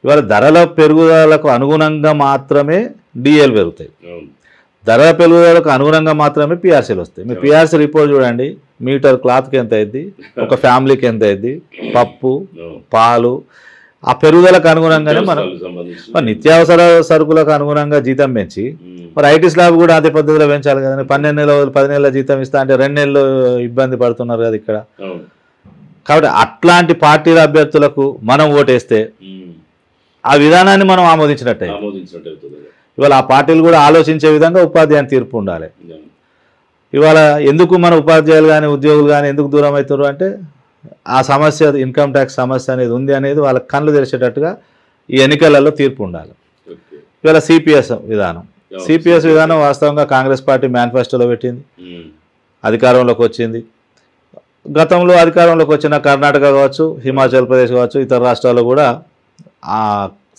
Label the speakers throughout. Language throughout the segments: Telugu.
Speaker 1: ఇవాళ ధరల పెరుగుదలకు అనుగుణంగా మాత్రమే డిఏలు పెరుగుతాయి, ధరల పెరుగుదలకు అనుగుణంగా మాత్రమే పిఆర్సీలు వస్తాయి. మీరు పిఆర్సీ రిపోర్ట్ చూడండి, మీటర్ క్లాత్కి ఎంత అయింది, ఒక ఫ్యామిలీకి ఎంత అయింది, పప్పు పాలు, ఆ పెరుగుదలకు అనుగుణంగానే మనం నిత్యావసర సరుకులకు అనుగుణంగా జీతం పెంచి మరి ఐటీ స్లాబ్ కూడా అదే పద్ధతిలో పెంచాలి కదండి. 12 నెలలు 10 నెలల జీతం ఇస్తా అంటే 2 నెలలు ఇబ్బంది పడుతున్నారు కదా ఇక్కడ. కాబట్టి అట్లాంటి పార్టీల అభ్యర్థులకు మనం ఓటేస్తే ఆ విధానాన్ని మనం ఆమోదించినట్టే. ఇవాళ ఆ పార్టీలు కూడా ఆలోచించే విధంగా ఉపాధ్యాయుని తీర్పు ఉండాలి. ఇవాళ ఎందుకు మన ఉపాధ్యాయులు కానీ ఉద్యోగులు కానీ ఎందుకు దూరం అవుతారు అంటే ఆ సమస్య, ఇన్కమ్ ట్యాక్స్ సమస్య అనేది ఉంది అనేది వాళ్ళకి కళ్ళు తెరిచేటట్టుగా ఈ ఎన్నికలలో తీర్పు ఉండాలి. ఇవాళ సిపిఎస్ విధానం వాస్తవంగా కాంగ్రెస్ పార్టీ మేనిఫెస్టోలో పెట్టింది, అధికారంలోకి వచ్చింది. గతంలో అధికారంలోకి వచ్చిన కర్ణాటక కావచ్చు, హిమాచల్ ప్రదేశ్ కావచ్చు, ఇతర రాష్ట్రాల్లో కూడా ఆ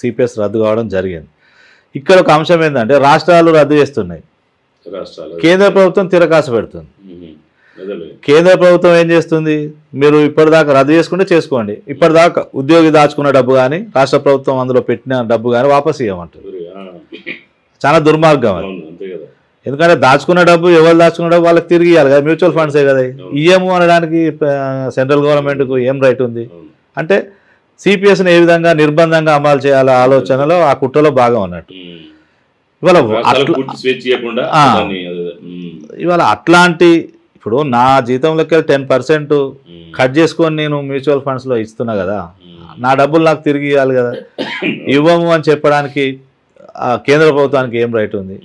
Speaker 1: సిపిఎస్ రద్దు కావడం జరిగింది. ఇక్కడ ఒక అంశం ఏంటంటే రాష్ట్రాలు రద్దు చేస్తున్నాయి, కేంద్ర ప్రభుత్వం తిరకాసు పెడుతుంది. కేంద్ర ప్రభుత్వం ఏం చేస్తుంది, మీరు ఇప్పటిదాకా రద్దు చేసుకుంటే చేసుకోండి, ఇప్పటిదాకా ఉద్యోగి దాచుకున్న డబ్బు కానీ రాష్ట్ర ప్రభుత్వం అందులో పెట్టిన డబ్బు కానీ వాపసు ఇవ్వమంటుంది. చాలా దుర్మార్గం అది. ఎందుకంటే దాచుకున్న డబ్బు, ఎవరు దాచుకున్న డబ్బు వాళ్ళకి తిరిగి ఇవ్వాలి కదా, మ్యూచువల్ ఫండ్సే కదా. ఇయ్యము అనడానికి సెంట్రల్ గవర్నమెంట్కు ఏం రైట్ ఉంది అంటే సిపిఎస్ని ఏ విధంగా నిర్బంధంగా అమలు చేయాల ఆలోచనలో ఆ కుట్రలో భాగం అన్నట్టు. ఇవాళ అట్లాంటి ఇప్పుడు నా జీతంలోకి 10% కట్ చేసుకొని నేను మ్యూచువల్ ఫండ్స్లో ఇస్తున్నా కదా, నా డబ్బులు నాకు తిరిగి ఇవ్వాలి కదా. ఇవ్వము అని చెప్పడానికి కేంద్ర ప్రభుత్వానికి ఏం రైట్ ఉంది?